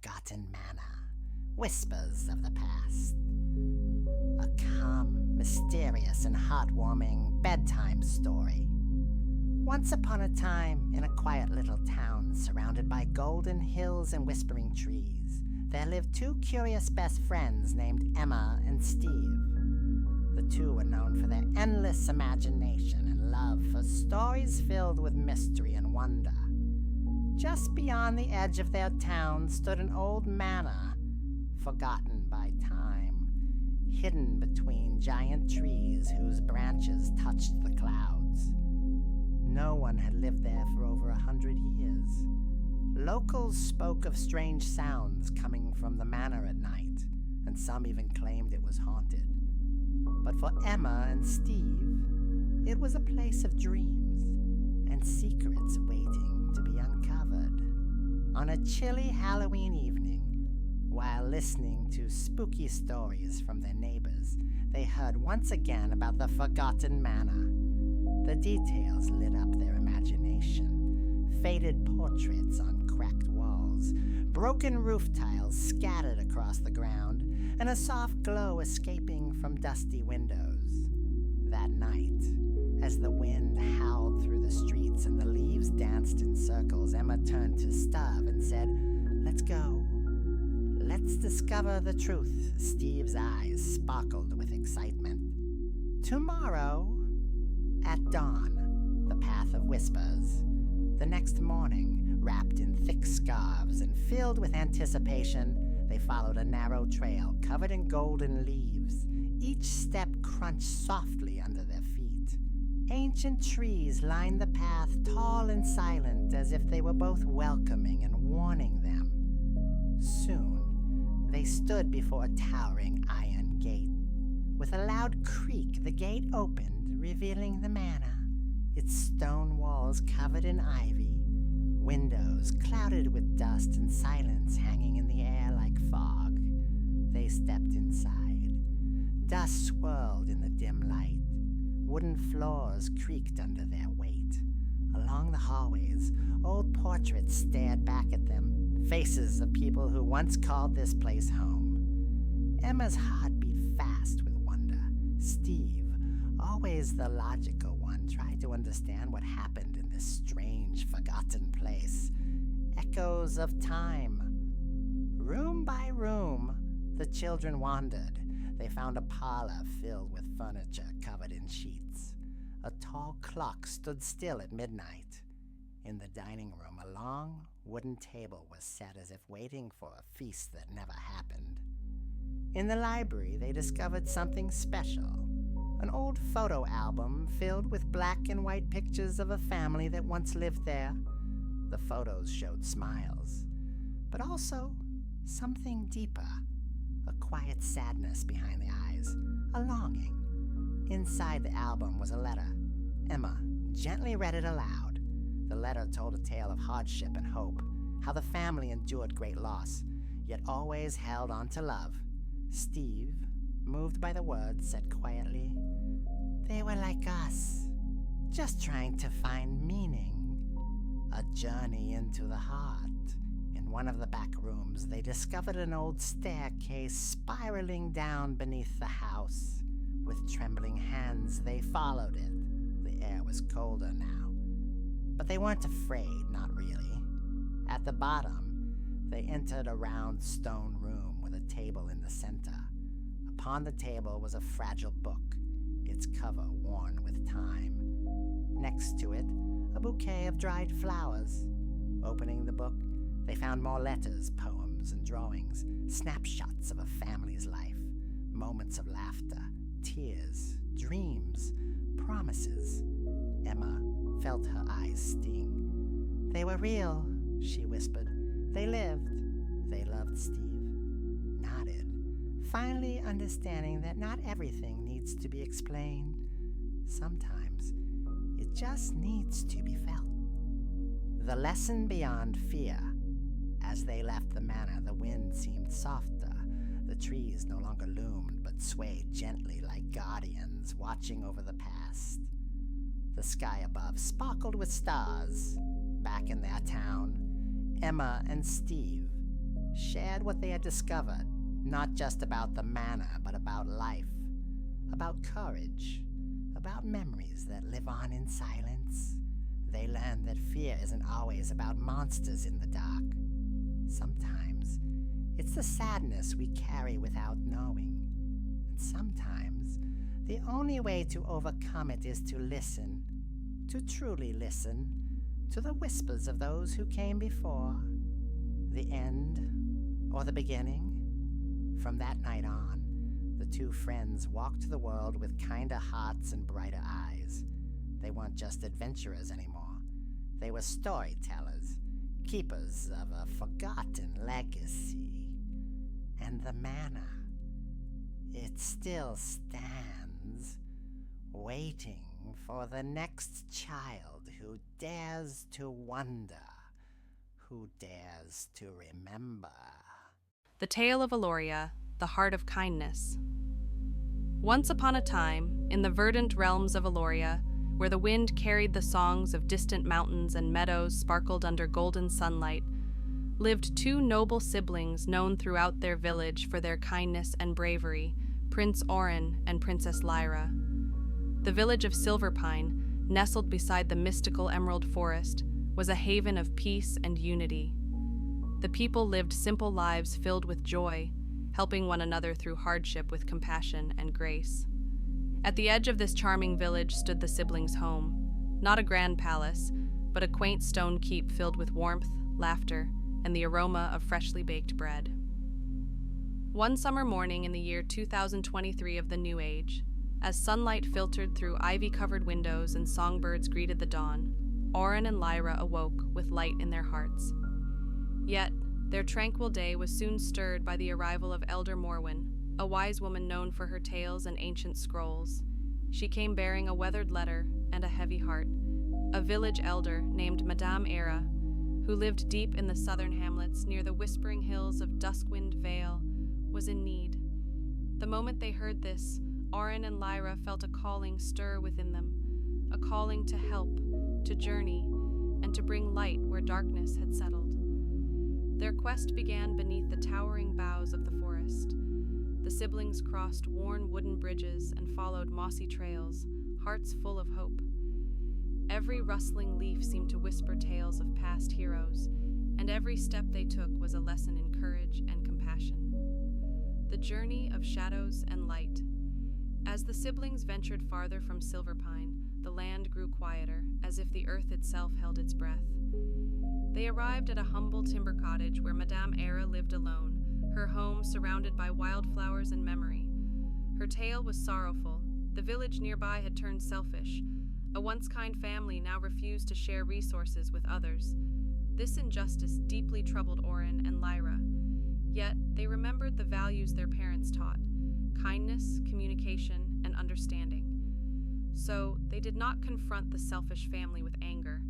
Forgotten Manor, Whispers of the Past. A calm, mysterious, and heartwarming bedtime story. Once upon a time, in a quiet little town surrounded by golden hills and whispering trees, there lived two curious best friends named Emma and Steve. The two were known for their endless imagination and love for stories filled with mystery and wonder. Just beyond the edge of their town stood an old manor, forgotten by time, hidden between giant trees whose branches touched the clouds. No one had lived there for over 100 years. Locals spoke of strange sounds coming from the manor at night, and some even claimed it was haunted. But for Emma and Steve, it was a place of dreams and secrets waiting to be uncovered. On a chilly Halloween evening, while listening to spooky stories from their neighbors, they heard once again about the Forgotten Manor. The details lit up their imagination. Faded portraits on cracked walls, broken roof tiles scattered across the ground, and a soft glow escaping from dusty windows. That night, as the wind howled through the streets and the leaves danced in circles, Emma turned to Steve and said, "Let's go. Let's discover the truth." Steve's eyes sparkled with excitement. "Tomorrow, at dawn, the path of whispers." The next morning, wrapped in thick scarves and filled with anticipation, they followed a narrow trail covered in golden leaves. Each step crunched softly under their feet. Ancient trees lined the path, tall and silent, as if they were both welcoming and warning them. Soon, they stood before a towering iron gate. With a loud creak, the gate opened, revealing the manor, its stone walls covered in ivy, windows clouded with dust, and silence hanging in the air like fog. They stepped inside. Dust swirled in the dim light. Wooden floors creaked under their weight. Along the hallways, old portraits stared back at them, faces of people who once called this place home. Emma's heart beat fast with wonder. Steve, always the logical one, tried to understand what happened in this strange, forgotten place. Echoes of time. Room by room, the children wandered. They found a parlor filled with furniture covered in sheets. A tall clock stood still at midnight. In the dining room, a long wooden table was set as if waiting for a feast that never happened. In the library, they discovered something special. An old photo album filled with black and white pictures of a family that once lived there. The photos showed smiles, but also something deeper. A quiet sadness behind the eyes, a longing. Inside the album was a letter. Emma gently read it aloud. The letter told a tale of hardship and hope, how the family endured great loss, yet always held on to love. Steve, moved by the words, said quietly, "They were like us, just trying to find meaning." A journey into the heart. In one of the back rooms, they discovered an old staircase spiraling down beneath the house. With trembling hands, they followed it. The air was colder now. But they weren't afraid, not really. At the bottom, they entered a round stone room with a table in the center. Upon the table was a fragile book, its cover worn with time. Next to it, a bouquet of dried flowers. Opening the book, they found more letters, poems, and drawings, snapshots of a family's life, moments of laughter, tears, dreams, promises. Emma felt her eyes sting. "They were real," she whispered. "They lived." They loved. Steve nodded, finally understanding that not everything needs to be explained. Sometimes it just needs to be felt. The lesson beyond fear. As they left the manor, the wind seemed softer. The trees no longer loomed, but swayed gently like guardians watching over the past. The sky above sparkled with stars. Back in their town, Emma and Steve shared what they had discovered, not just about the manor, but about life, about courage, about memories that live on in silence. They learned that fear isn't always about monsters in the dark. Sometimes it's the sadness we carry without knowing. And sometimes the only way to overcome it is to listen, to truly listen, to the whispers of those who came before. The end or the beginning? From that night on, the two friends walked the world with kinder hearts and brighter eyes. They weren't just adventurers anymore. They were storytellers, keepers of a forgotten legacy. And the manor, it still stands, waiting for the next child who dares to wonder, who dares to remember. The Tale of Aloria, the Heart of Kindness. Once upon a time, in the verdant realms of Aloria, where the wind carried the songs of distant mountains and meadows sparkled under golden sunlight, lived two noble siblings known throughout their village for their kindness and bravery, Prince Orin and Princess Lyra. The village of Silverpine, nestled beside the mystical Emerald Forest, was a haven of peace and unity. The people lived simple lives filled with joy, helping one another through hardship with compassion and grace. At the edge of this charming village stood the siblings' home, not a grand palace, but a quaint stone keep filled with warmth, laughter, and the aroma of freshly baked bread. One summer morning in the year 2023 of the New Age, as sunlight filtered through ivy-covered windows and songbirds greeted the dawn, Orin and Lyra awoke with light in their hearts. Yet, their tranquil day was soon stirred by the arrival of Elder Morwen, a wise woman known for her tales and ancient scrolls. She came bearing a weathered letter and a heavy heart. A village elder named Madame Era, who lived deep in the southern hamlets near the whispering hills of Duskwind Vale, was in need. The moment they heard this, Orin and Lyra felt a calling stir within them, a calling to help, to journey, and to bring light where darkness had settled. Their quest began beneath the towering boughs of the forest. The siblings crossed worn wooden bridges and followed mossy trails, hearts full of hope. Every rustling leaf seemed to whisper tales of past heroes, and every step they took was a lesson in courage and compassion. The journey of shadows and light. As the siblings ventured farther from Silverpine, the land grew quieter, as if the earth itself held its breath. They arrived at a humble timber cottage where Madame Era lived alone, her home surrounded by wildflowers and memory. Her tale was sorrowful. The village nearby had turned selfish. A once kind family now refused to share resources with others. This injustice deeply troubled Orin and Lyra. Yet, they remembered the values their parents taught: kindness, communication, and understanding. So, they did not confront the selfish family with anger.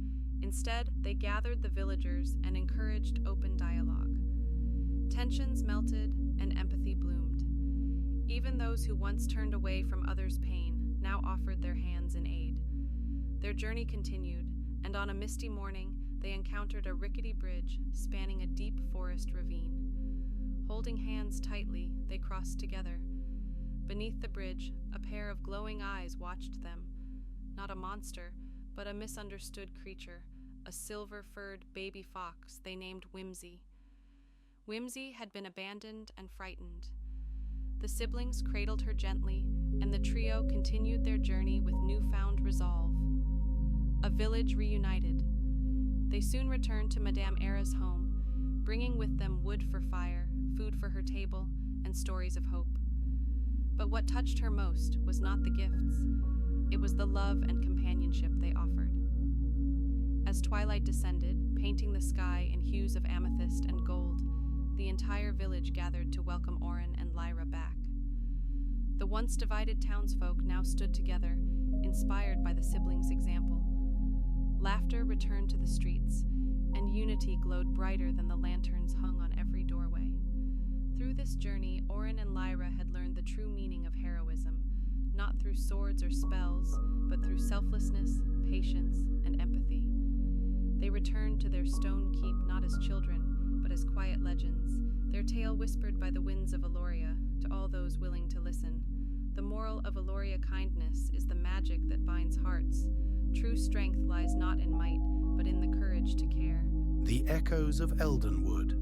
Instead, they gathered the villagers and encouraged open dialogue. Tensions melted and empathy bloomed. Even those who once turned away from others' pain now offered their hands in aid. Their journey continued, and on a misty morning, they encountered a rickety bridge spanning a deep forest ravine. Holding hands tightly, they crossed together. Beneath the bridge, a pair of glowing eyes watched them. Not a monster, but a misunderstood creature, a silver-furred baby fox they named Whimsy. Whimsy had been abandoned and frightened. The siblings cradled her gently, and the trio continued their journey with newfound resolve. A village reunited. They soon returned to Madame Era's home, bringing with them wood for fire, food for her table, and stories of hope. But what touched her most was not the gifts. It was the love and companionship they offered. As twilight descended, painting the sky in hues of amethyst and gold, the entire village gathered to welcome Orin and Lyra back. The once divided townsfolk now stood together, inspired by the siblings' example. Laughter returned to the streets, and unity glowed brighter than the lanterns hung on every doorway. Through this journey, Orin and Lyra had learned the true meaning of heroism, not through swords or spells, but through selflessness, patience, and empathy. They returned to their stone keep not as children, but as quiet legends, their tale whispered by the winds of Eloria to all those willing to listen. The moral of Eloria kindness is the magic that binds hearts. True strength lies not in might, but in the courage to care. The Echoes of Eldenwood.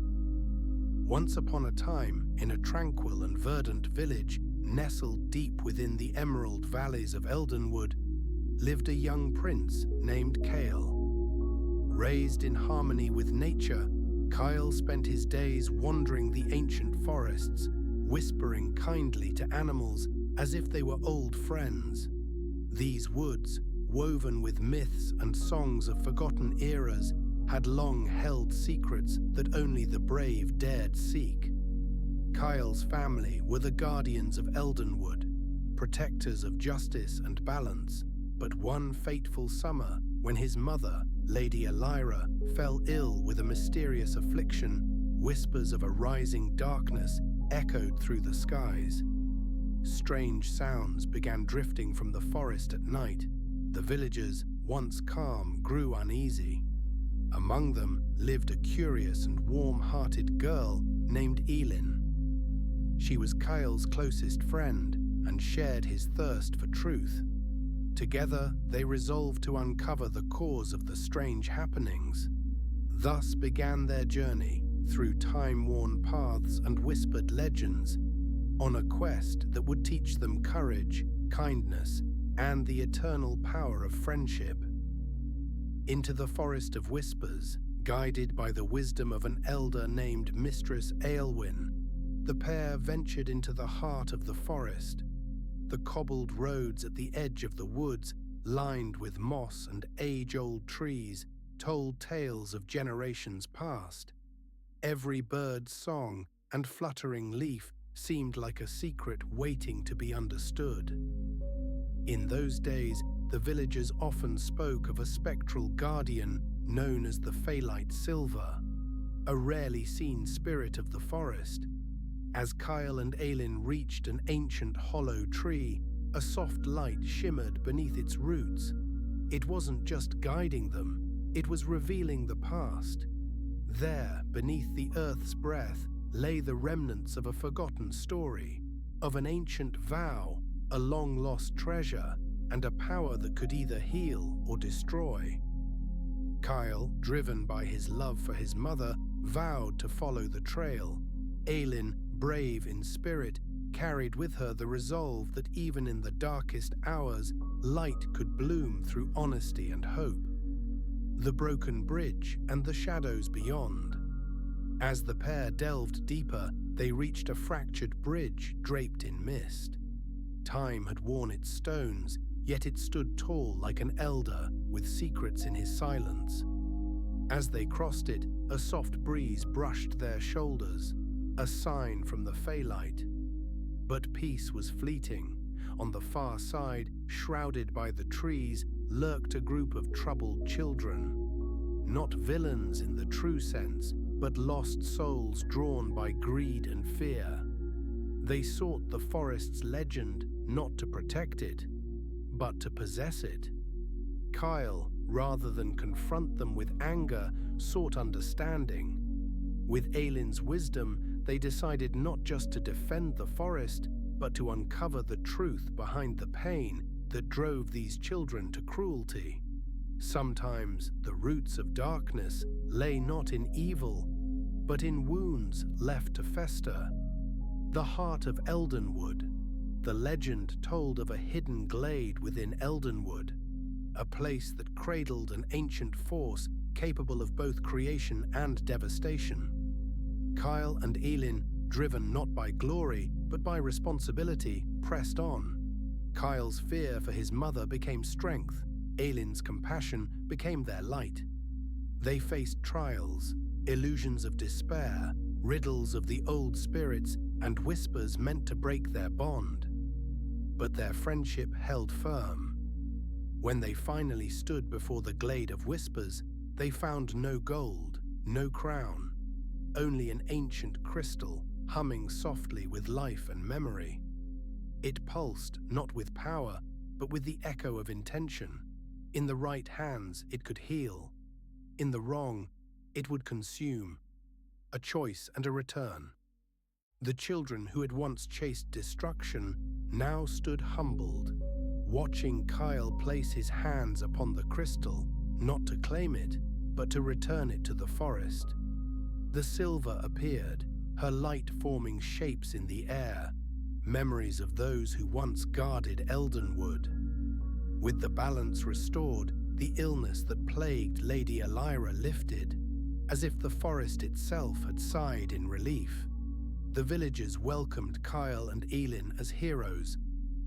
Once upon a time, in a tranquil and verdant village nestled deep within the emerald valleys of Eldenwood, lived a young prince named Kale. Raised in harmony with nature, Kyle spent his days wandering the ancient forests, whispering kindly to animals as if they were old friends. These woods, woven with myths and songs of forgotten eras, had long held secrets that only the brave dared seek. Kyle's family were the guardians of Eldenwood, protectors of justice and balance, but one fateful summer, when his mother, Lady Elira, fell ill with a mysterious affliction, whispers of a rising darkness echoed through the skies. Strange sounds began drifting from the forest at night. The villagers, once calm, grew uneasy. Among them lived a curious and warm-hearted girl named Elin. She was Kyle's closest friend and shared his thirst for truth. Together, they resolved to uncover the cause of the strange happenings. Thus began their journey through time-worn paths and whispered legends, on a quest that would teach them courage, kindness, and the eternal power of friendship. Into the Forest of Whispers, guided by the wisdom of an elder named Mistress Aelwyn, the pair ventured into the heart of the forest. The cobbled roads at the edge of the woods, lined with moss and age-old trees, told tales of generations past. Every bird's song and fluttering leaf seemed like a secret waiting to be understood. In those days, the villagers often spoke of a spectral guardian known as the Phalite Silver, a rarely seen spirit of the forest. As Kyle and Aelin reached an ancient hollow tree, a soft light shimmered beneath its roots. It wasn't just guiding them, it was revealing the past. There, beneath the earth's breath, lay the remnants of a forgotten story, of an ancient vow, a long-lost treasure, and a power that could either heal or destroy. Kyle, driven by his love for his mother, vowed to follow the trail. Aelin, brave in spirit, carried with her the resolve that even in the darkest hours, light could bloom through honesty and hope. The broken bridge and the shadows beyond. As the pair delved deeper, they reached a fractured bridge draped in mist. Time had worn its stones, yet it stood tall like an elder with secrets in his silence. As they crossed it, a soft breeze brushed their shoulders, a sign from the Phalite. But peace was fleeting. On the far side, shrouded by the trees, lurked a group of troubled children. Not villains in the true sense, but lost souls drawn by greed and fear. They sought the forest's legend not to protect it, but to possess it. Kyle, rather than confront them with anger, sought understanding. With Aelin's wisdom, they decided not just to defend the forest, but to uncover the truth behind the pain that drove these children to cruelty. Sometimes the roots of darkness lay not in evil, but in wounds left to fester. The heart of Eldenwood, the legend told of a hidden glade within Eldenwood, a place that cradled an ancient force capable of both creation and devastation. Kyle and Aelin, driven not by glory, but by responsibility, pressed on. Kyle's fear for his mother became strength. Aelin's compassion became their light. They faced trials, illusions of despair, riddles of the old spirits, and whispers meant to break their bond. But their friendship held firm. When they finally stood before the glade of whispers, they found no gold, no crown, only an ancient crystal humming softly with life and memory. It pulsed not with power, but with the echo of intention. In the right hands, it could heal. In the wrong, it would consume. A choice and a return. The children who had once chased destruction now stood humbled, watching Kyle place his hands upon the crystal, not to claim it, but to return it to the forest. The silver appeared, her light forming shapes in the air, memories of those who once guarded Eldenwood. With the balance restored, the illness that plagued Lady Elira lifted, as if the forest itself had sighed in relief. The villagers welcomed Kyle and Elin as heroes,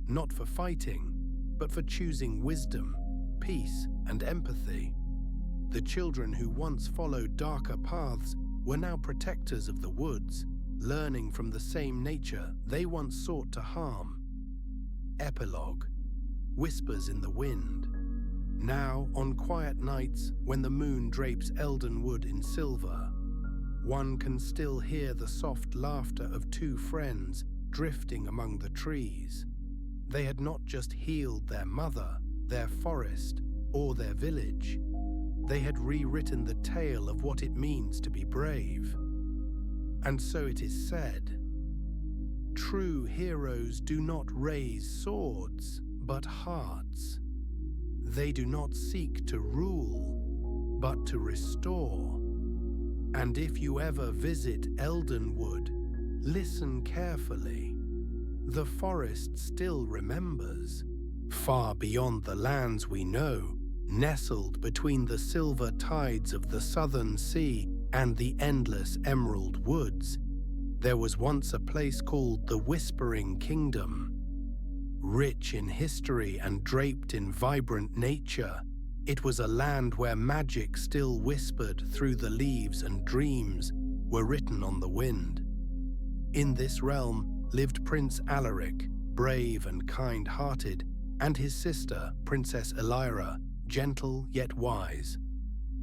not for fighting, but for choosing wisdom, peace, and empathy. The children who once followed darker paths were now protectors of the woods, learning from the same nature they once sought to harm. Epilogue. Whispers in the wind. Now, on quiet nights when the moon drapes Eldenwood in silver, one can still hear the soft laughter of two friends drifting among the trees. They had not just healed their mother, their forest, or their village. They had rewritten the tale of what it means to be brave. And so it is said, true heroes do not raise swords, but hearts. They do not seek to rule, but to restore. And if you ever visit Eldenwood, listen carefully. The forest still remembers. Far beyond the lands we know, nestled between the silver tides of the southern sea and the endless emerald woods, there was once a place called the Whispering Kingdom. Rich in history and draped in vibrant nature, it was a land where magic still whispered through the leaves and dreams were written on the wind. In this realm lived Prince Alaric, brave and kind-hearted, and his sister, Princess Elira, gentle yet wise.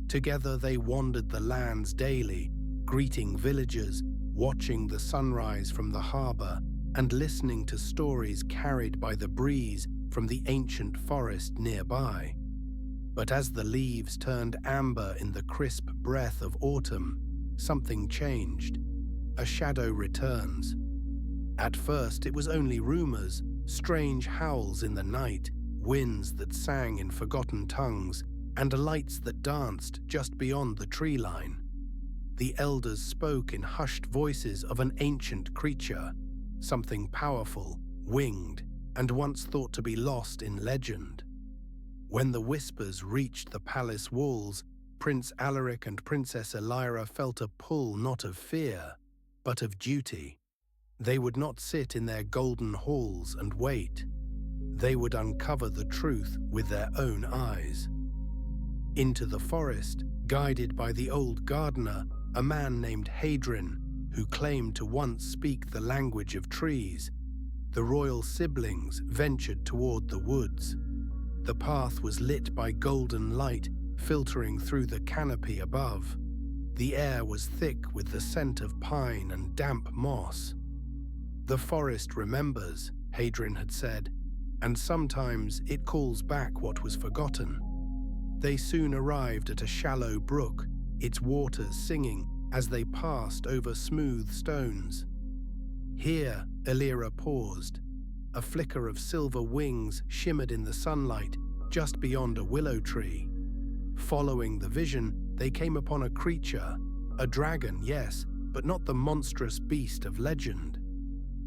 Together they wandered the lands daily, greeting villagers, watching the sunrise from the harbor, and listening to stories carried by the breeze from the ancient forest nearby. But as the leaves turned amber in the crisp breath of autumn, something changed. A shadow returns. At first it was only rumors, strange howls in the night, winds that sang in forgotten tongues, and lights that danced just beyond the tree line. The elders spoke in hushed voices of an ancient creature, something powerful, winged, and once thought to be lost in legend. When the whispers reached the palace walls, Prince Alaric and Princess Elira felt a pull not of fear, but of duty. They would not sit in their golden halls and wait. They would uncover the truth with their own eyes. Into the forest, guided by the old gardener, a man named Hadrin, who claimed to once speak the language of trees, the royal siblings ventured toward the woods. The path was lit by golden light filtering through the canopy above. The air was thick with the scent of pine and damp moss. The forest remembers, Hadrin had said, and sometimes it calls back what was forgotten. They soon arrived at a shallow brook, its waters singing as they passed over smooth stones. Here, Elira paused. A flicker of silver wings shimmered in the sunlight just beyond a willow tree. Following the vision, they came upon a creature, a dragon, yes, but not the monstrous beast of legend.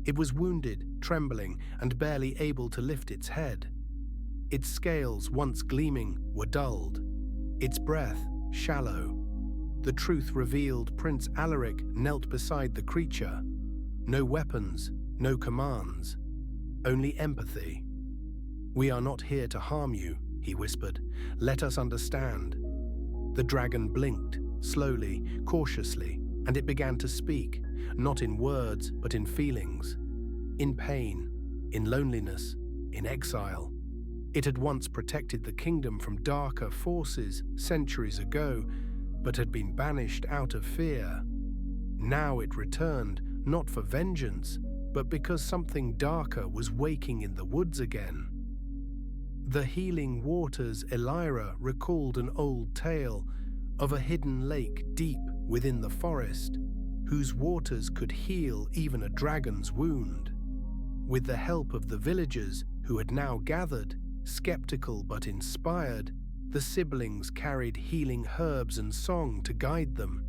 It was wounded, trembling, and barely able to lift its head. Its scales, once gleaming, were dulled. Its breath, shallow. The truth revealed, Prince Alaric knelt beside the creature. No weapons, no commands, only empathy. "We are not here to harm you," he whispered. "Let us understand." The dragon blinked, slowly, cautiously, and it began to speak, not in words, but in feelings. In pain, in loneliness, in exile. It had once protected the kingdom from darker forces centuries ago, but had been banished out of fear. Now it returned, not for vengeance, but because something darker was waking in the woods again. The healing waters Elira recalled an old tale of a hidden lake deep within the forest, whose waters could heal even a dragon's wound. With the help of the villagers who had now gathered, skeptical but inspired, the siblings carried healing herbs and song to guide them.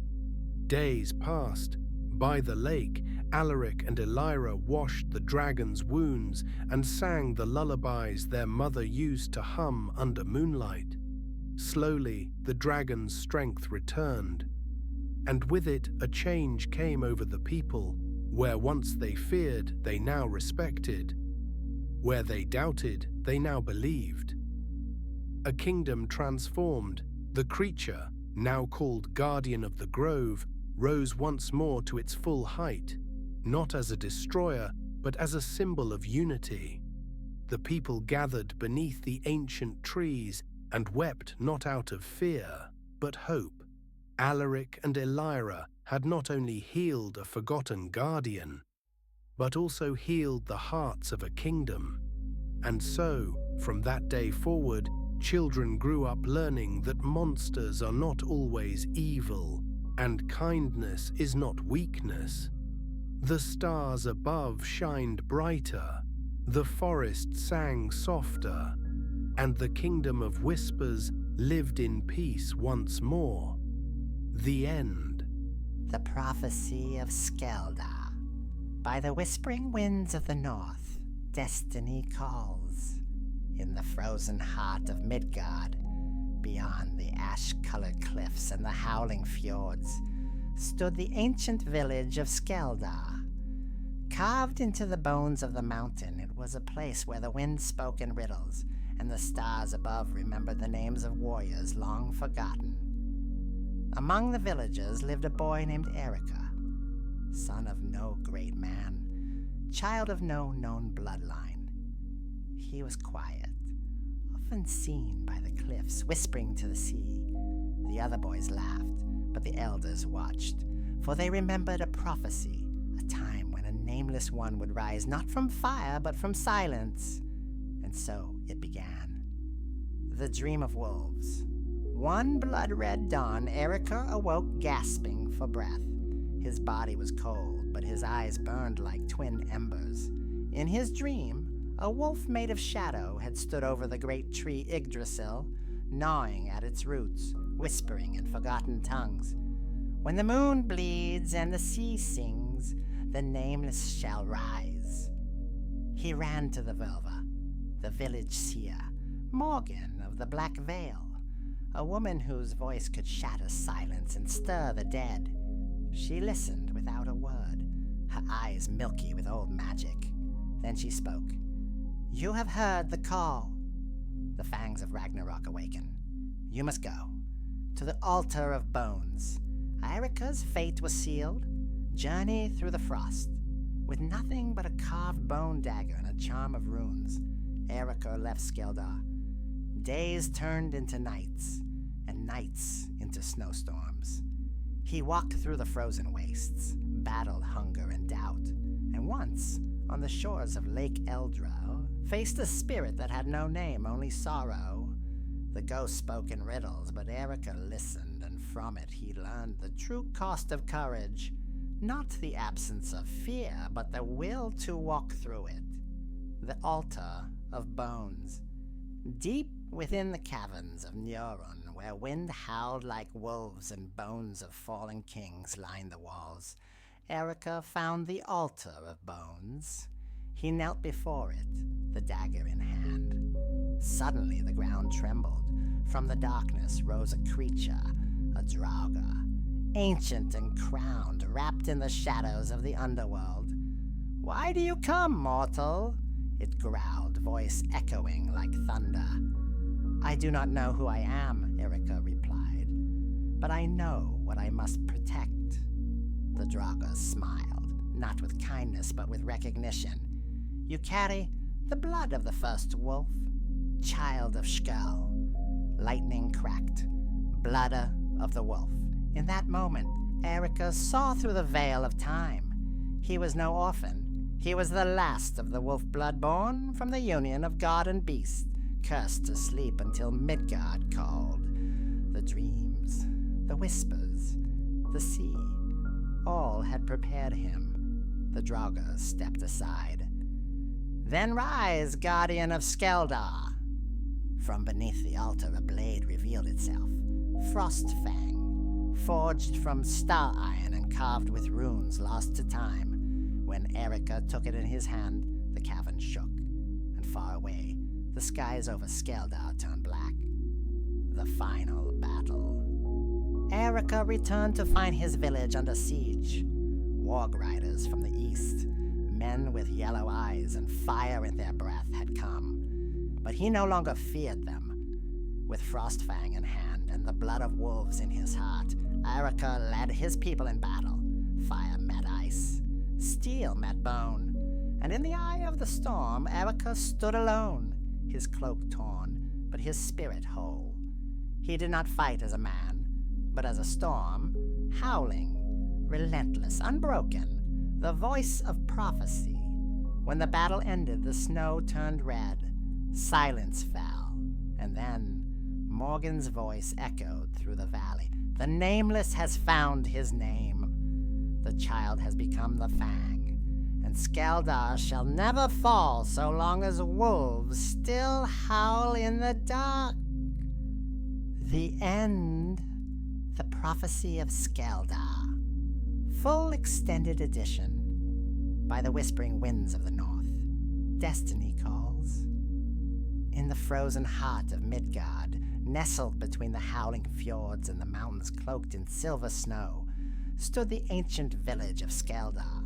Days passed. By the lake, Alaric and Elira washed the dragon's wounds and sang the lullabies their mother used to hum under moonlight. Slowly, the dragon's strength returned, and with it a change came over the people. Where once they feared, they now respected. Where they doubted, they now believed. A kingdom transformed. The creature, now called Guardian of the Grove, rose once more to its full height, not as a destroyer, but as a symbol of unity. The people gathered beneath the ancient trees and wept not out of fear, but hope. Alaric and Elira had not only healed a forgotten guardian, but also healed the hearts of a kingdom. And so, from that day forward, children grew up learning that monsters are not always evil, and kindness is not weakness. The stars above shined brighter, the forest sang softer, and the kingdom of whispers lived in peace once more. The end. The Prophecy of Skeldar. By the whispering winds of the north, destiny calls. In the frozen heart of Midgard, beyond the ash-colored cliffs and the howling fjords, stood the ancient village of Skeldar. Carved into the bones of the mountain, it was a place where the wind spoke in riddles, and the stars above remembered the names of warriors long forgotten. Among the villagers lived a boy named Erica, son of no great man, child of no known bloodline. He was quiet, often seen by the cliffs, whispering to the sea. The other boys laughed, but the elders watched, for they remembered a prophecy, a time when a nameless one would rise not from fire, but from silence. And so it began. The Dream of Wolves. One blood-red dawn, Erica awoke gasping for breath. His body was cold, but his eyes burned like twin embers. In his dream, a wolf made of shadow had stood over the great tree Yggdrasil, gnawing at its roots, whispering in forgotten tongues. When the moon bleeds and the sea sings, the nameless shall rise. He ran to the Velva, the village seer, Morgan of the Black Veil, a woman whose voice could shatter silence and stir the dead. She listened without a word, her eyes milky with old magic. Then she spoke. "You have heard the call. The fangs of Ragnarok awaken. You must go to the altar of bones. Erica's fate was sealed. Journey through the frost. With nothing but a carved bone dagger and a charm of runes, Erica left Skeldar. Days turned into nights, and nights into snowstorms. He walked through the frozen wastes, battled hunger and doubt, and once, on the shores of Lake Eldro, faced a spirit that had no name, only sorrow. The ghost spoke in riddles, but Erica listened, and from it he learned the true cost of courage, not the absence of fear, but the will to walk through it. The altar of bones. Deep within the caverns of Neuron, where wind howled like wolves and bones of fallen kings lined the walls, Erica found the altar of bones. He knelt before it, the dagger in hand. Suddenly the ground trembled. From the darkness rose a creature, a Draugr, ancient and crowned, wrapped in the shadows of the underworld. "Why do you come, mortal?" it growled, voice echoing like thunder. "I do not know who I am," Erica replied, "but I know what I must protect." The Draugr smiled, not with kindness but with recognition. "You carry the blood of the first wolf, child of Skull." Lightning cracked. Blood of the wolf. In that moment, Erica saw through the veil of time. He was no orphan. He was the last of the wolf blood born from the union of god and beast, cursed to sleep until Midgard called. The dreams, the whispers, the sea, All had prepared him. The Draugr stepped aside. "Then rise, guardian of Skeldar." From beneath the altar a blade revealed itself. Frostfang, forged from star iron and carved with runes lost to time. When Erica took it in his hand, the cavern shook, and far away, the skies over Skeldar turned black. The final battle. Erica returned to find his village under siege. Warg riders from the east, men with yellow eyes and fire in their breath, had come. But he no longer feared them. With Frostfang in hand and the blood of wolves in his heart, Erica led his people in battle. Fire met ice, steel met bone, and in the eye of the storm, Erica stood alone, his cloak torn, but his spirit whole. He did not fight as a man, but as a storm, howling, relentless, unbroken, the voice of prophecy. When the battle ended, the snow turned red, silence fell, and then Morgan's voice echoed through the valley. "The Nameless has found his name. The child has become the Fang, and Skeldar shall never fall so long as wolves still howl in the dark." The end. The Prophecy of Skeldar. Full extended edition. By the Whispering Winds of the North. Destiny calls. In the frozen heart of Midgard, nestled between the howling fjords and the mountains cloaked in silver snow, stood the ancient village of Skeldar.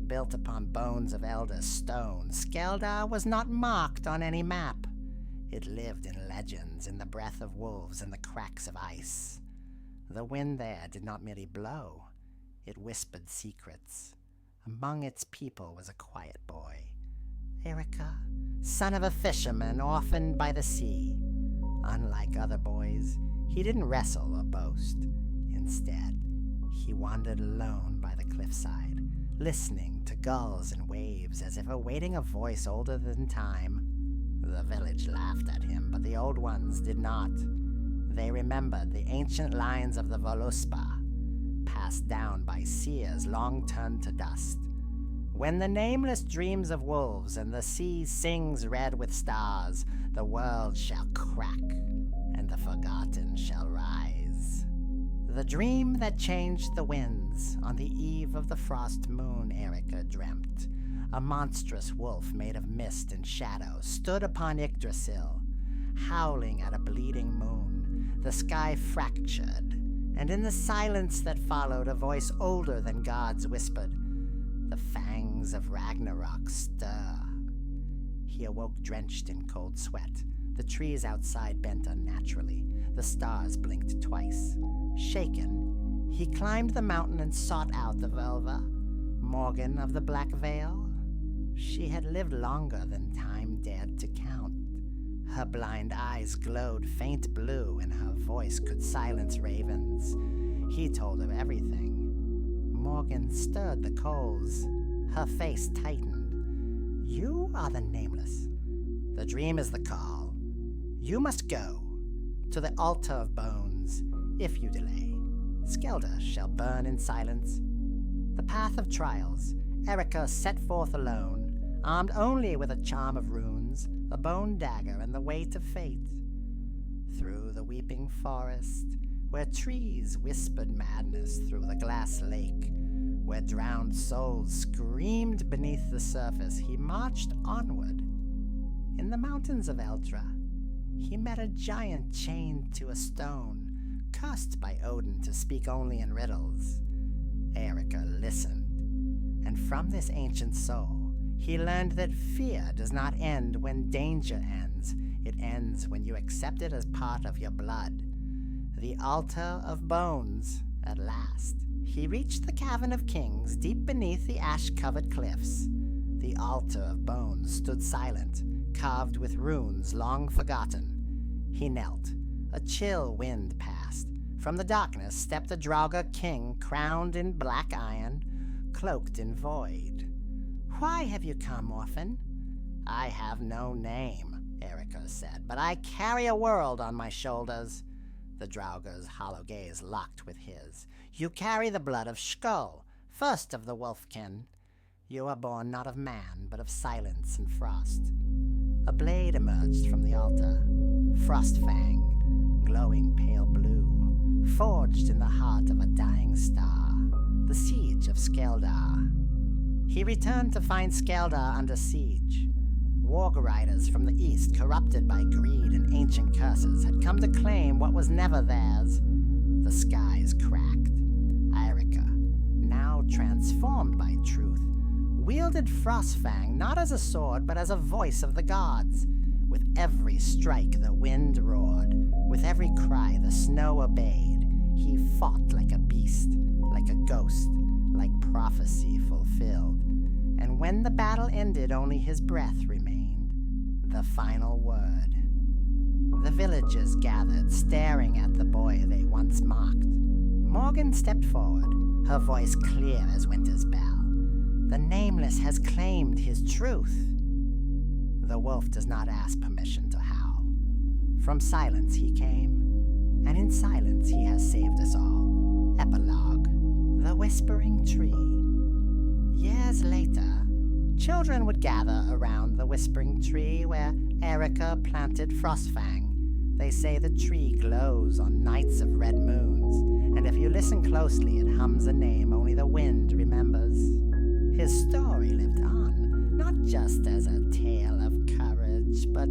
Built upon bones of elder stone, Skeldar was not marked on any map. It lived in legends, in the breath of wolves and the cracks of ice. The wind there did not merely blow, it whispered secrets. Among its people was a quiet boy, Erica, son of a fisherman orphaned by the sea. Unlike other boys, he didn't wrestle or boast. Instead, he wandered alone by the cliffside, listening to gulls and waves as if awaiting a voice older than time. The village laughed at him, but the old ones did not. They remembered the ancient lines of the Voluspa, passed down by seers long turned to dust. When the Nameless dreams of wolves and the sea sings red with stars, the world shall crack and the forgotten shall rise. The dream that changed the winds, on the eve of the frost moon, Erica dreamt. A monstrous wolf made of mist and shadow stood upon Yggdrasil, howling at a bleeding moon. The sky fractured, and in the silence that followed, a voice older than gods whispered, "The fangs of Ragnarok stir." He awoke drenched in cold sweat. The trees outside bent unnaturally. The stars blinked twice. Shaken, he climbed the mountain and sought out the Völva, Morgan of the Black Veil. She had lived longer than time dared to count. Her blind eyes glowed faint blue, and her voice could silence ravens. He told her everything. Morgan stirred the coals. Her face tightened. "You are the Nameless. The dream is the call. You must go to the altar of bones. If you delay, Skeldar shall burn in silence." The path of trials, Erica set forth alone, armed only with a charm of runes, a bone dagger, and the weight of fate. Through the weeping forest, where trees whispered madness, through the glass lake, where drowned souls screamed beneath the surface, he marched onward. In the mountains of Eldra, he met a giant chained to a stone, cursed by Odin to speak only in riddles. Erica listened, and from this ancient soul, he learned that fear does not end when danger ends. It ends when you accept it as part of your blood. The altar of bones, at last. He reached the Cavern of Kings deep beneath the ash-covered cliffs. The altar of bones stood silent, carved with runes long forgotten. He knelt. A chill wind passed. From the darkness stepped a Draugr king crowned in black iron, cloaked in void. "Why have you come, orphan?" "I have no name," Erica said, "but I carry a world on my shoulders." The Draugr's hollow gaze locked with his. "You carry the blood of Skull, First of the wolfkin, you were born not of man, but of silence and frost. A blade emerged from the altar, Frostfang, glowing pale blue, forged in the heart of a dying star, the siege of Skeldar. He returned to find Skeldar under siege. Warg riders from the east, corrupted by greed and ancient curses, had come to claim what was never theirs. The skies cracked. Irica, now transformed by truth, wielded Frostfang not as a sword, but as a voice of the gods. With every strike the wind roared, with every cry the snow obeyed. He fought like a beast, like a ghost, like prophecy fulfilled. And when the battle ended, only his breath remained, the final word. The villagers gathered, staring at the boy they once mocked. Morgan stepped forward, her voice clear as winter's bell. The Nameless has claimed his truth. The wolf does not ask permission to howl. From silence he came, and in silence he has saved us all. Epilogue, the Whispering Tree. Years later, children would gather around the Whispering Tree where Erica planted Frostfang. They say the tree glows on nights of red moons, and if you listen closely, it hums a name only the wind remembers. His story lived on, not just as a tale of courage, but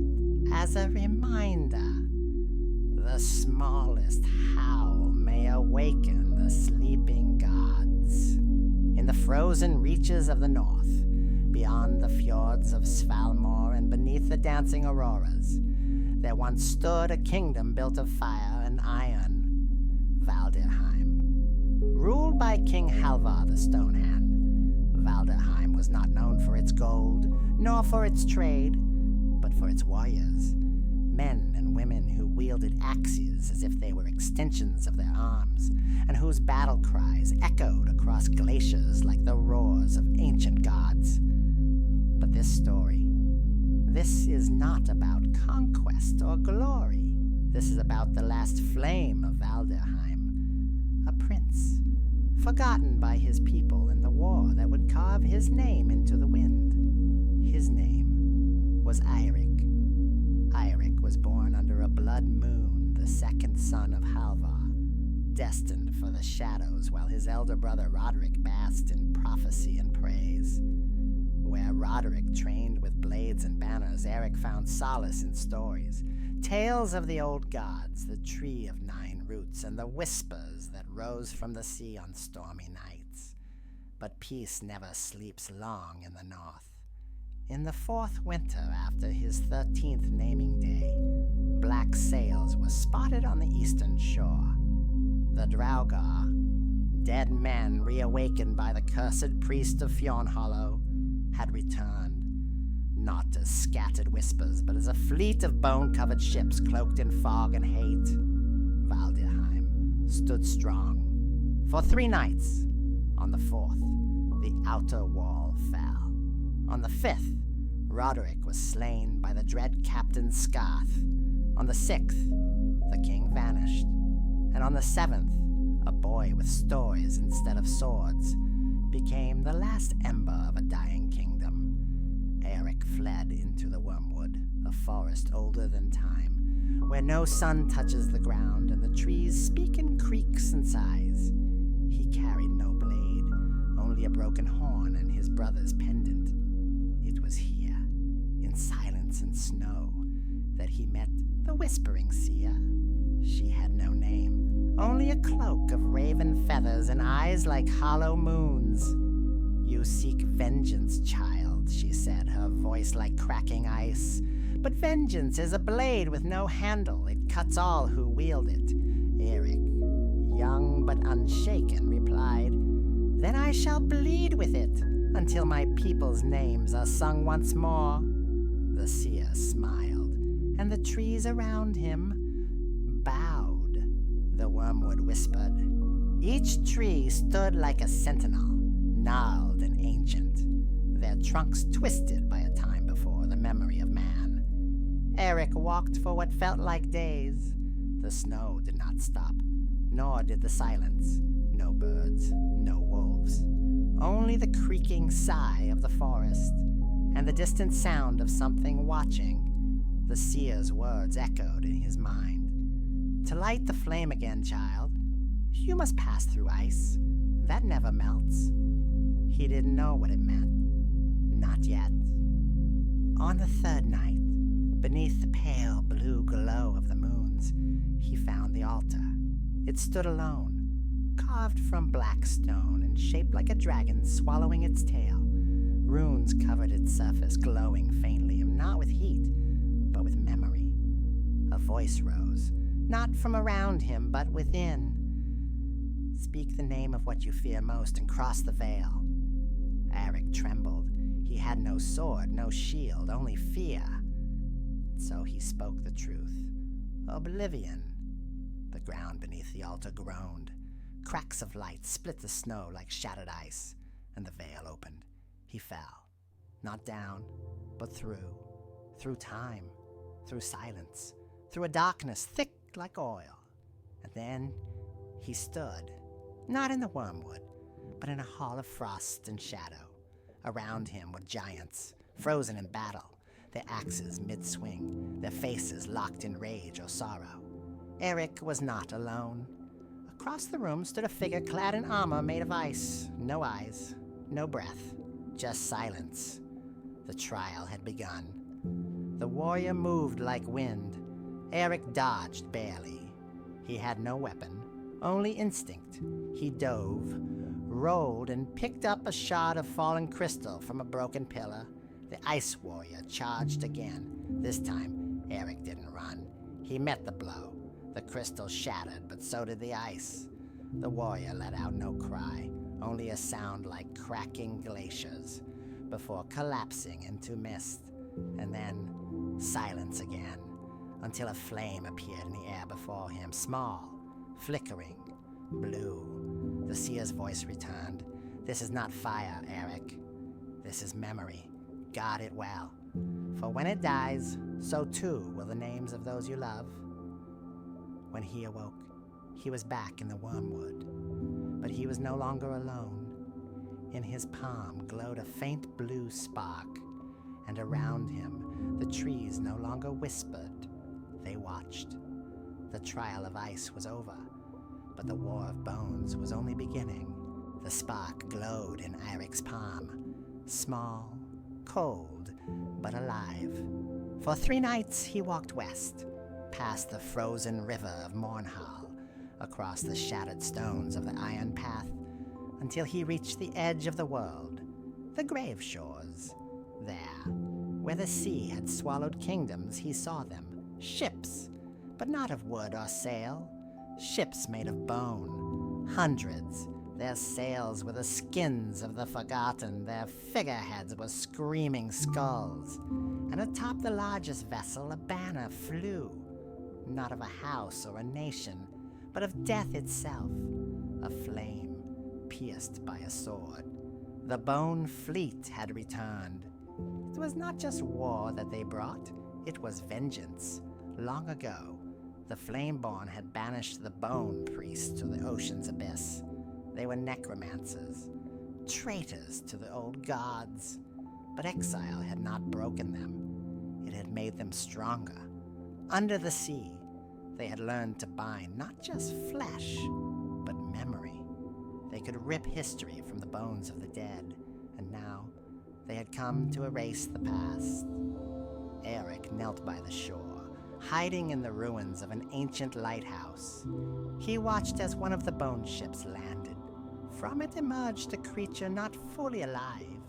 as a reminder. The smallest howl may awaken the sleeping gods. In the frozen reaches of the north, beyond the fjords of Svalmor and beneath the dancing auroras, there once stood a kingdom built of fire and iron, Valderheim. Ruled by King Halvar the Stonehand, Valderheim was not known for its gold, nor for its trade, but for its warriors, men and women who wielded axes as if they were extensions of their arms, and whose battle cries echoed across glaciers like the roars of ancient gods. But this story, this is not about conquest or glory. This is about the last flame of Valderheim, a prince, forgotten by his people in the war that would carve his name into the wind. His name was Eirik. Eirik was born under a blood moon, the second son of Halvar, destined for the shadows while his elder brother Roderick basked in prophecy and praise. Where Roderick trained with blades and banners, Eirik found solace in stories, tales of the old gods, the tree of 9 roots, and the whispers that rose from the sea on stormy nights. But peace never sleeps long in the north. In the 4th winter after his 13th naming day, black sails were spotted on the eastern shore. The Draugr, dead men reawakened by the cursed priest of Fjornhollow, had returned, not as scattered whispers, but as a fleet of bone-covered ships cloaked in fog and hate. Valderheim stood strong. For 3 nights, on the 4th, the outer wall fell. On the 5th, Roderick was slain by the dread Captain Scarth. On the 6th, the king vanished. And on the 7th, a boy with stories instead of swords became the last ember of a dying kingdom. Eirik fled into the Wormwood, a forest older than time, where no sun touches the ground and the trees speak in creaks and sighs. He carried no blade, only a broken horn and his brother's pendant. It was here, in silence and snow, that he met the Whispering Seer. She had no name, only a cloak of raven feathers and eyes like hollow moons. You seek vengeance, child, she said, her voice like cracking ice. But vengeance is a blade with no handle. It cuts all who wield it. Eirik, young but unshaken, replied, "Then I shall bleed with it until my people's names are sung once more." The seer smiled, and the trees around him bowed. The wormwood whispered. Each tree stood like a sentinel, gnarled and ancient, their trunks twisted by a time before the memory of man. Eirik walked for what felt like days. The snow did not stop, nor did the silence. No birds, no wolves. only the creaking sigh of the forest and the distant sound of something watching. The seer's words echoed in his mind. "To light the flame again, child, you must pass through ice. That never melts." He didn't know what it meant. Not yet. On the third night, beneath the pale blue glow of the moons, he found the altar. It stood alone, carved from black stone and shaped like a dragon swallowing its tail. Runes covered its surface, glowing faintly, not with heat, but with memory. A voice rose, not from around him, but within. "Speak the name of what you fear most and cross the veil." Eric trembled. He had no sword, no shield, only fear. So he spoke the truth. "Oblivion." The ground beneath the altar groaned. Cracks of light split the snow like shattered ice, and the veil opened. He fell, not down, but through time, through silence, through a darkness thick like oil. And then he stood, not in the wormwood, but in a hall of frost and shadow. Around him were giants, frozen in battle, their axes mid-swing, their faces locked in rage or sorrow. Eric was not alone. Across the room stood a figure clad in armor made of ice. No eyes, no breath, just silence. The trial had begun. The warrior moved like wind. Eric dodged barely. He had no weapon, only instinct. He dove, rolled, and picked up a shard of fallen crystal from a broken pillar. The ice warrior charged again. This time, Eric didn't run. He met the blow. The crystal shattered, but so did the ice. The warrior let out no cry, only a sound like cracking glaciers, before collapsing into mist, and then silence again, until a flame appeared in the air before him, small, flickering, blue. The seer's voice returned. "This is not fire, Eric. This is memory. Guard it well. For when it dies, so too will the names of those you love." When he awoke, he was back in the wormwood, but he was no longer alone. In his palm glowed a faint blue spark, and around him the trees no longer whispered. They watched. The trial of ice was over, but the war of bones was only beginning. The spark glowed in Eric's palm, small, cold, but alive. For 3 nights he walked west, past the frozen river of Mornhall, across the shattered stones of the Iron Path, until he reached the edge of the world, the grave shores. There, where the sea had swallowed kingdoms, he saw them, ships, but not of wood or sail, ships made of bone, hundreds. Their sails were the skins of the forgotten, their figureheads were screaming skulls, and atop the largest vessel a banner flew, not of a house or a nation, but of death itself, a flame pierced by a sword. The Bone Fleet had returned. It was not just war that they brought, it was vengeance. Long ago, the Flameborn had banished the Bone Priests to the ocean's abyss. They were necromancers, traitors to the old gods. But exile had not broken them. It had made them stronger. Under the sea, they had learned to bind not just flesh, but memory. They could rip history from the bones of the dead, and now they had come to erase the past. Eric knelt by the shore, hiding in the ruins of an ancient lighthouse. He watched as one of the bone ships landed. From it emerged a creature not fully alive,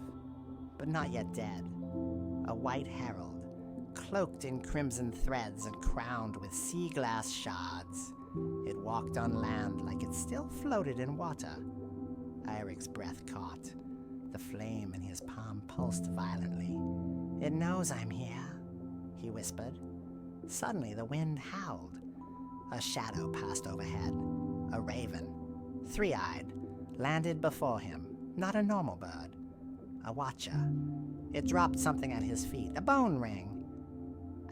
but not yet dead. A white herald, cloaked in crimson threads and crowned with sea glass shards. It walked on land like it still floated in water. Eric's breath caught. The flame in his palm pulsed violently. "It knows I'm here," he whispered. Suddenly the wind howled. A shadow passed overhead. A raven, 3-eyed, landed before him, not a normal bird. A watcher. It dropped something at his feet, a bone ring.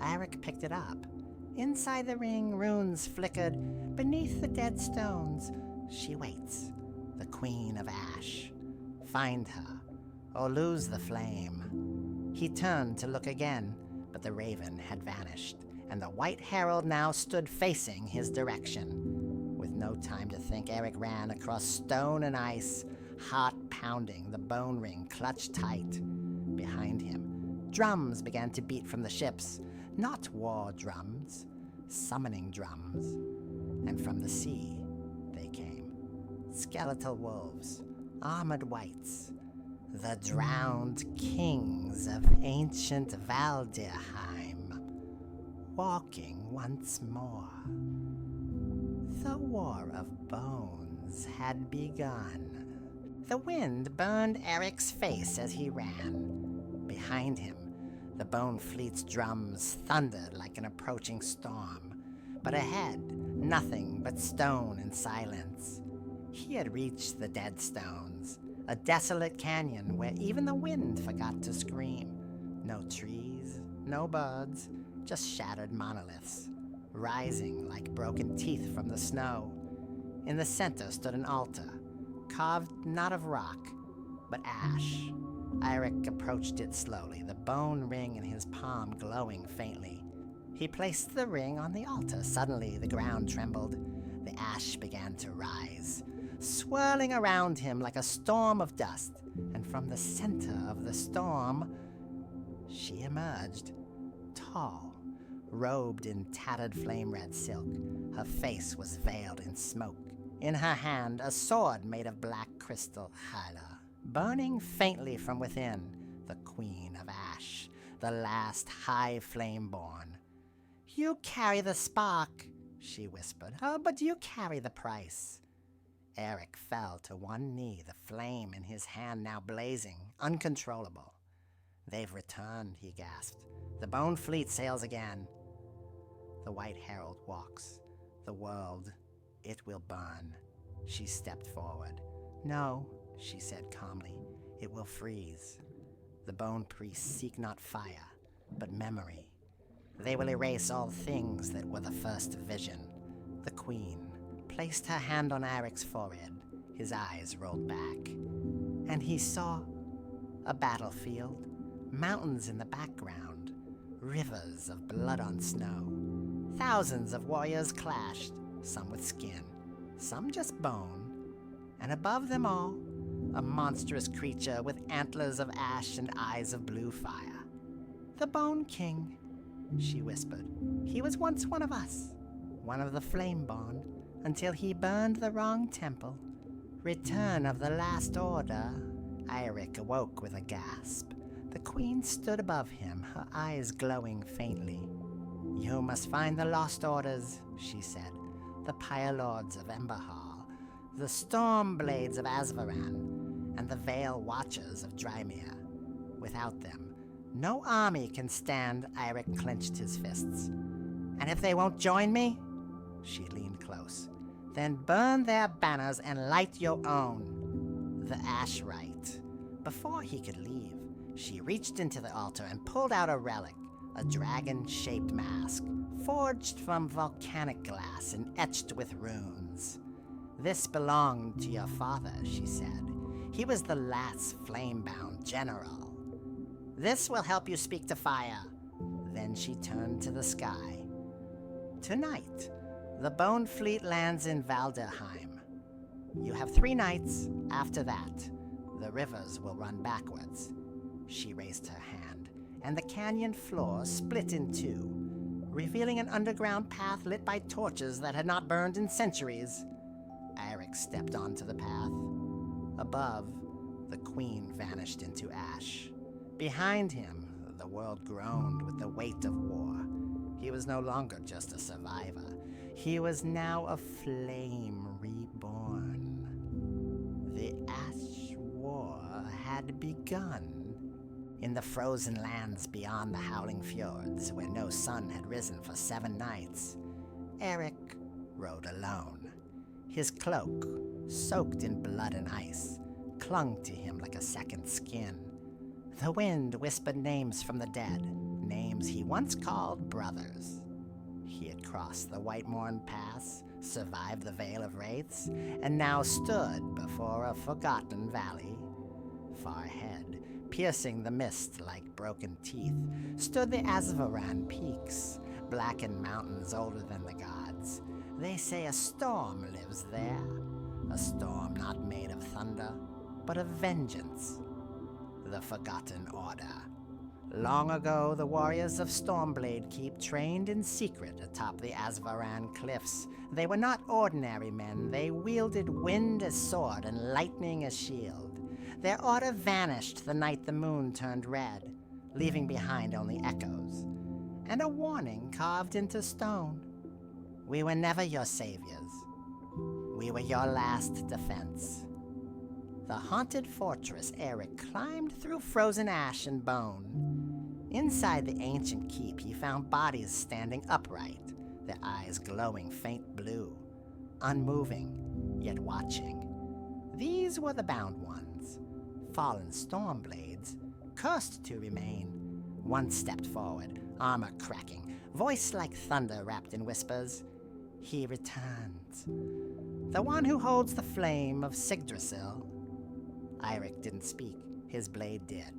Eric picked it up. Inside the ring, runes flickered. Beneath the dead stones, she waits, the Queen of Ash. find her or lose the flame. He turned to look again, but the raven had vanished, and the white herald now stood facing his direction. With no time to think, Eric ran across stone and ice, heart pounding, the bone ring clutched tight. Behind him, drums began to beat from the ships, not war drums, summoning drums. And from the sea they came, skeletal wolves, armored wights, the drowned kings of ancient Valdirheim, walking once more. The War of Bones had begun. The wind burned Eric's face as he ran. Behind him, the Bone Fleet's drums thundered like an approaching storm. But ahead, nothing but stone and silence. He had reached the Dead Stones, a desolate canyon where even the wind forgot to scream. No trees, no birds, just shattered monoliths, rising like broken teeth from the snow. In the center stood an altar, carved not of rock, but ash. Eirik approached it slowly, the bone ring in his palm glowing faintly. He placed the ring on the altar. Suddenly, the ground trembled. The ash began to rise, swirling around him like a storm of dust. And from the center of the storm, she emerged, tall, robed in tattered flame-red silk. Her face was veiled in smoke. In her hand, a sword made of black crystal, Hyla. Burning faintly from within, the Queen of Ash, the last high flame-born. "You carry the spark," she whispered. "Oh, but you carry the price." Eric fell to one knee, the flame in his hand now blazing, uncontrollable. "They've returned," he gasped. "The Bone Fleet sails again." The White Herald walks. "The world, it will burn." She stepped forward. "No," she said calmly, "it will freeze. The Bone Priests seek not fire, but memory. They will erase all things that were the first vision." The Queen placed her hand on Eric's forehead. His eyes rolled back, and he saw a battlefield, mountains in the background, rivers of blood on snow. Thousands of warriors clashed, some with skin, some just bone, and above them all, a monstrous creature with antlers of ash and eyes of blue fire. "The Bone King," she whispered. "He was once one of us, one of the Flameborn, until he burned the wrong temple. Return of the Last Order." Eirik awoke with a gasp. The Queen stood above him, her eyes glowing faintly. "You must find the Lost Orders," she said, "the Pyre Lords of Emberhall, the Storm Blades of Asvaran, and the Veil Watchers of Drymere. Without them, no army can stand." Eirik clenched his fists. "And if they won't join me?" She leaned close. "Then burn their banners and light your own." The Ash Rite. Before he could leave, she reached into the altar and pulled out a relic, a dragon-shaped mask, forged from volcanic glass and etched with runes. "This belonged to your father," she said. "He was the last flame-bound general. This will help you speak to fire." Then she turned to the sky. "Tonight, the Bone Fleet lands in Valdirheim. You have 3 nights. After that, the rivers will run backwards." She raised her hand, and the canyon floor split in two, revealing an underground path lit by torches that had not burned in centuries. Eirik stepped onto the path. Above, the Queen vanished into ash. Behind him, the world groaned with the weight of war. He was no longer just a survivor. He was now a flame reborn. The Ash War had begun. In the frozen lands beyond the howling fjords, where no sun had risen for 7 nights, Eric rode alone. His cloak, soaked in blood and ice, clung to him like a second skin. The wind whispered names from the dead, names he once called brothers. He had crossed the White Morn Pass, survived the Vale of Wraiths, and now stood before a forgotten valley. Far ahead, piercing the mist like broken teeth, stood the Asvaran peaks, blackened mountains older than the gods. They say a storm lives there, a storm not made of thunder, but of vengeance. The Forgotten Order. Long ago, the warriors of Stormblade Keep trained in secret atop the Asvaran cliffs. They were not ordinary men. They wielded wind as sword and lightning as shield. Their order vanished the night the moon turned red, leaving behind only echoes, and a warning carved into stone. We were never your saviors. We were your last defense. The haunted fortress Eric climbed through frozen ash and bone. Inside the ancient keep, he found bodies standing upright, their eyes glowing faint blue, unmoving, yet watching. These were the bound ones, fallen Stormblades, cursed to remain. One stepped forward, armor cracking, voice like thunder wrapped in whispers. He returns. The one who holds the flame of Sigdrasil. Eirik didn't speak, his blade did.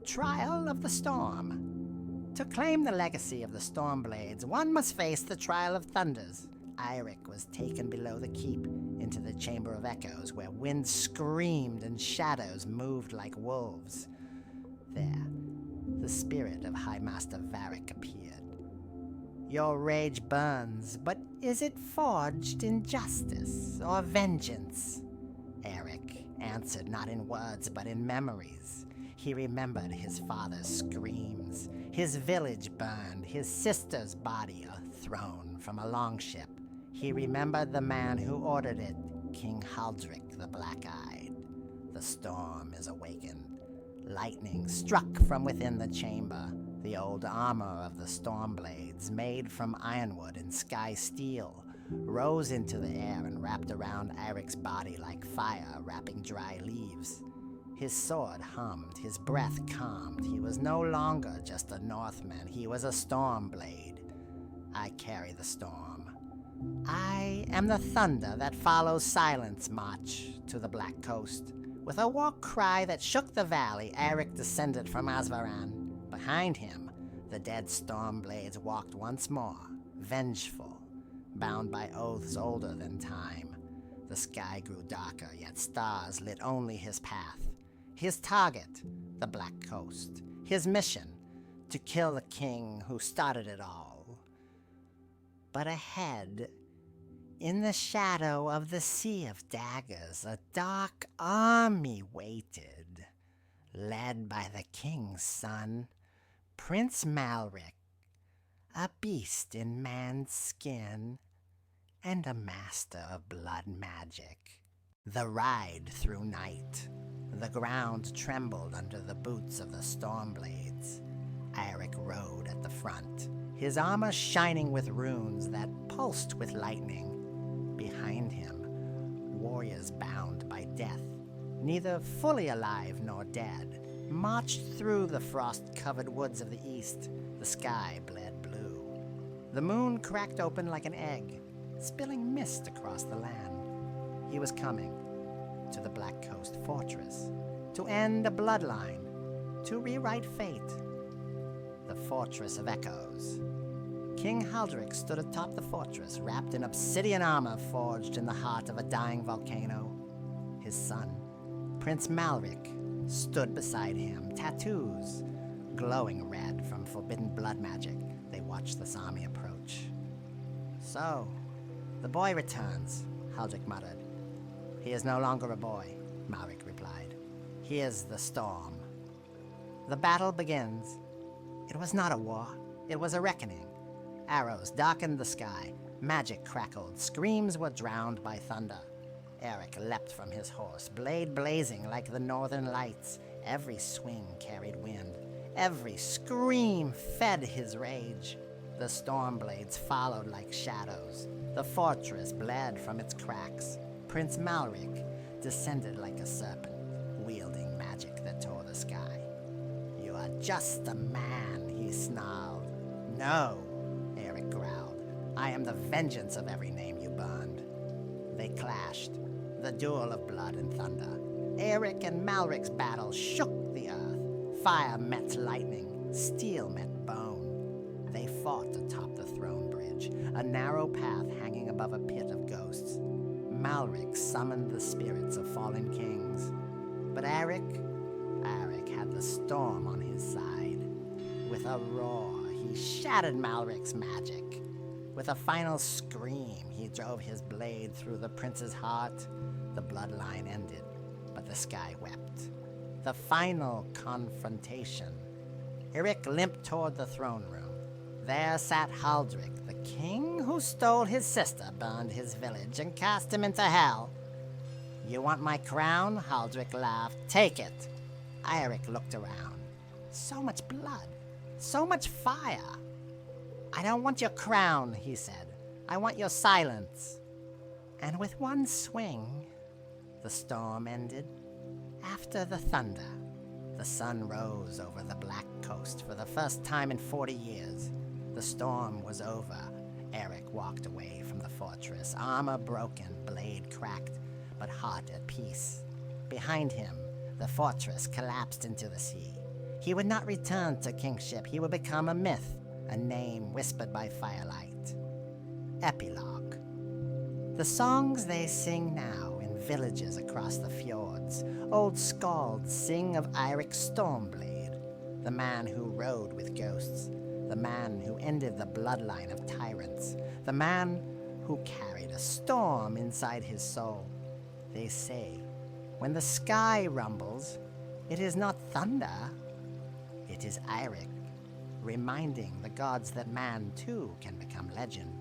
Trial of the Storm. To claim the legacy of the Stormblades, one must face the Trial of Thunders. Eirik was taken below the keep, into the Chamber of Echoes, where wind screamed and shadows moved like wolves. There, the spirit of High Master Varric appeared. Your rage burns, but is it forged in justice or vengeance? Eric answered not in words, but in memories. He remembered his father's screams, his village burned, his sister's body thrown from a longship. He remembered the man who ordered it, King Haldric the Black-Eyed. The storm is awakened. Lightning struck from within the chamber. The old armor of the Stormblades, made from ironwood and sky steel, rose into the air and wrapped around Eric's body like fire wrapping dry leaves. His sword hummed, his breath calmed. He was no longer just a Northman, he was a Stormblade. I carry the storm. I am the thunder that follows Silence March to the Black Coast. With a war cry that shook the valley, Eric descended from Asvaran. Behind him, the dead Stormblades walked once more, vengeful, bound by oaths older than time. The sky grew darker, yet stars lit only his path. His target, the Black Coast. His mission, to kill the king who started it all. But ahead, in the shadow of the Sea of Daggers, a dark army waited, led by the king's son, Prince Malric, a beast in man's skin, and a master of blood magic. The ride through night. The ground trembled under the boots of the Stormblades. Eirik rode at the front, his armor shining with runes that pulsed with lightning. Behind him, warriors bound by death, neither fully alive nor dead, marched through the frost-covered woods of the east. The sky bled blue. The moon cracked open like an egg, spilling mist across the land. He was coming to the Black Coast Fortress, to end a bloodline, to rewrite fate. The Fortress of Echoes. King Haldric stood atop the fortress, wrapped in obsidian armor forged in the heart of a dying volcano. His son, Prince Malric, stood beside him, tattoos glowing red from forbidden blood magic. They watched this army approach. So, the boy returns, Haldric muttered. He is no longer a boy, Malric replied. He is the storm. The battle begins. It was not a war, it was a reckoning. Arrows darkened the sky, magic crackled, screams were drowned by thunder. Eric leapt from his horse, blade blazing like the northern lights. Every swing carried wind. Every scream fed his rage. The Stormblades followed like shadows. The fortress bled from its cracks. Prince Malric descended like a serpent, wielding magic that tore the sky. You are just a man, he snarled. No, Eric growled. I am the vengeance of every name you burned. They clashed. The duel of blood and thunder. Eric and Malric's battle shook the earth. Fire met lightning, steel met bone. They fought atop the throne bridge, a narrow path hanging above a pit of ghosts. Malric summoned the spirits of fallen kings. But Eric had the storm on his side. With a roar, he shattered Malric's magic. With a final scream, he drove his blade through the prince's heart. The bloodline ended, but the sky wept. The final confrontation. Eric limped toward the throne room. There sat Haldric, the king who stole his sister, burned his village, and cast him into hell. You want my crown? Haldric laughed. Take it. Eric looked around. So much blood. So much fire. I don't want your crown, he said. I want your silence. And with one swing, the storm ended. After the thunder, the sun rose over the Black Coast for the first time in 40 years. The storm was over. Eric walked away from the fortress, armor broken, blade cracked, but heart at peace. Behind him, the fortress collapsed into the sea. He would not return to kingship. He would become a myth, a name whispered by firelight. Epilogue. The songs they sing now in villages across the fjords. Old skalds sing of Eirik Stormblade, the man who rode with ghosts, the man who ended the bloodline of tyrants, the man who carried a storm inside his soul. They say, when the sky rumbles, it is not thunder, it is Eirik, reminding the gods that man too can become legend.